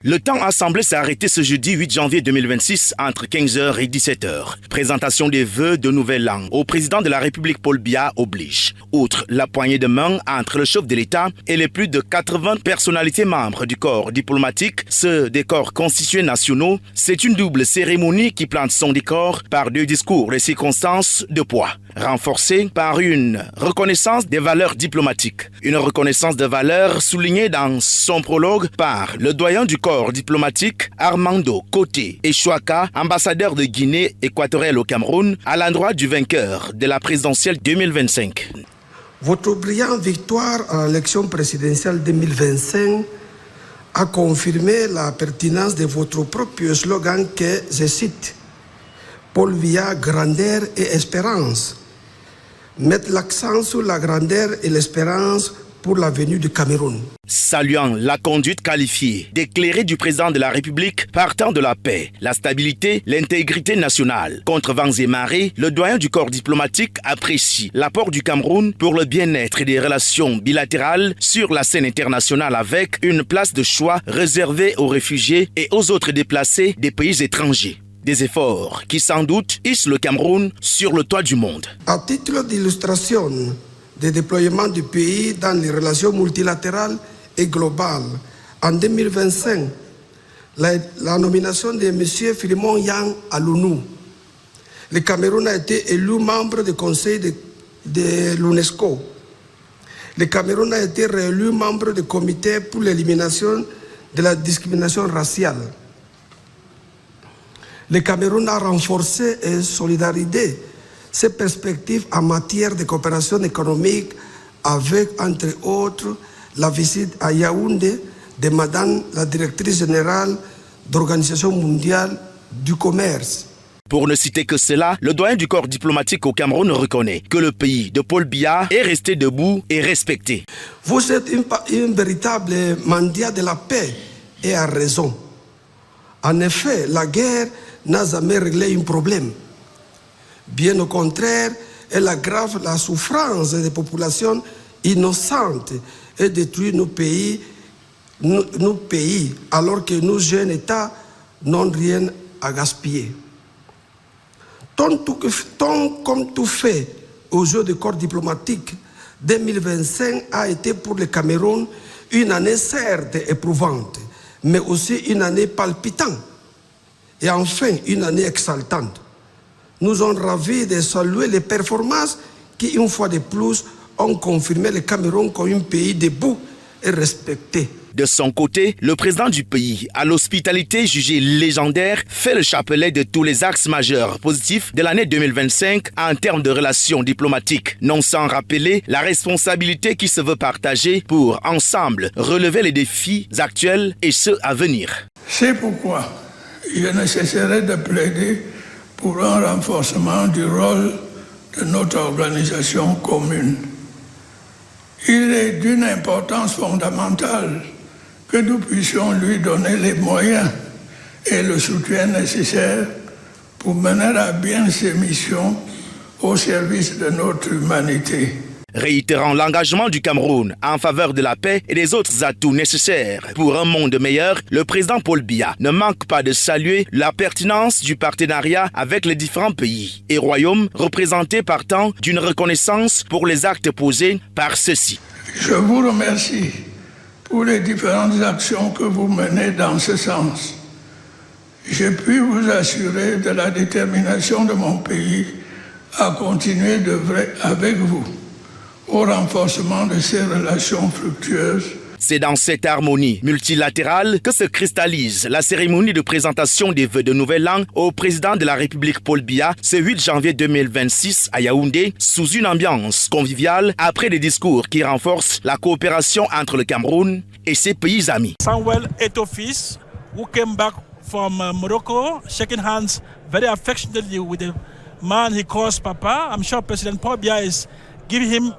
Le temps a semblé s'arrêter ce jeudi 8 janvier 2026 entre 15h et 17h. Présentation des vœux de nouvel an au président de la République Paul Biya oblige. Outre la poignée de main entre le chef de l'État et les plus de 80 personnalités membres du corps diplomatique, ceux des corps constitués nationaux, c'est une double cérémonie qui plante son décor par deux discours de circonstances de poids, renforcée par une reconnaissance des valeurs diplomatiques. Une reconnaissance de valeurs soulignée dans son prologue par le doyen du corps diplomatique Armando Koté Eshwaka, ambassadeur de Guinée équatoriale au Cameroun, à l'endroit du vainqueur de la présidentielle 2025. Votre brillante victoire à l'élection présidentielle 2025 a confirmé la pertinence de votre propre slogan que, je cite, Paul Biya, grandeur et espérance. Mettre l'accent sur la grandeur et l'espérance pour la venue du Cameroun. Saluant la conduite qualifiée, d'éclairée du président de la République partant de la paix, la stabilité, l'intégrité nationale. Contre vents et marées, le doyen du corps diplomatique apprécie l'apport du Cameroun pour le bien-être des relations bilatérales sur la scène internationale avec une place de choix réservée aux réfugiés et aux autres déplacés des pays étrangers. Des efforts qui sans doute hissent le Cameroun sur le toit du monde. À titre d'illustration des déploiements du pays dans les relations multilatérales et globales, en 2025, la nomination de M. Philemon Yang à l'ONU. Le Cameroun a été élu membre du Conseil de l'UNESCO. Le Cameroun a été réélu membre du Comité pour l'élimination de la discrimination raciale. Le Cameroun a renforcé et solidarisé ses perspectives en matière de coopération économique avec, entre autres, la visite à Yaoundé de Madame la directrice générale de l'Organisation mondiale du commerce. Pour ne citer que cela, le doyen du corps diplomatique au Cameroun reconnaît que le pays de Paul Biya est resté debout et respecté. Vous êtes une véritable mendiant de la paix et à raison. En effet, la guerre n'a jamais réglé un problème. Bien au contraire, elle aggrave la souffrance des populations innocentes et détruit nos pays, alors que nos jeunes États n'ont rien à gaspiller. Tant comme tout fait au jeu du corps diplomatique, 2025 a été pour le Cameroun une année certes éprouvante, mais aussi une année palpitante et enfin une année exaltante. Nous sommes ravis de saluer les performances qui, une fois de plus, ont confirmé le Cameroun comme un pays debout et respecté. De son côté, le président du pays, à l'hospitalité jugée légendaire, fait le chapelet de tous les axes majeurs positifs de l'année 2025 en termes de relations diplomatiques, non sans rappeler la responsabilité qui se veut partager pour, ensemble, relever les défis actuels et ceux à venir. C'est pourquoi je ne cesserai de plaider pour un renforcement du rôle de notre organisation commune. Il est d'une importance fondamentale que nous puissions lui donner les moyens et le soutien nécessaire pour mener à bien ses missions au service de notre humanité. Réitérant l'engagement du Cameroun en faveur de la paix et des autres atouts nécessaires pour un monde meilleur, le président Paul Biya ne manque pas de saluer la pertinence du partenariat avec les différents pays et royaumes représentés partant d'une reconnaissance pour les actes posés par ceux-ci. Je vous remercie pour les différentes actions que vous menez dans ce sens. Je puis vous assurer de la détermination de mon pays à continuer d'œuvrer avec vous au renforcement de ces relations fructueuses. C'est dans cette harmonie multilatérale que se cristallise la cérémonie de présentation des vœux de Nouvel An au président de la République Paul Biya ce 8 janvier 2026 à Yaoundé, sous une ambiance conviviale après des discours qui renforcent la coopération entre le Cameroun et ses pays amis. Samuel Eto'o-Fils, who came back from Morocco, shaking hands very affectionately with the man he calls Papa. I'm sure President Paul Biya is giving him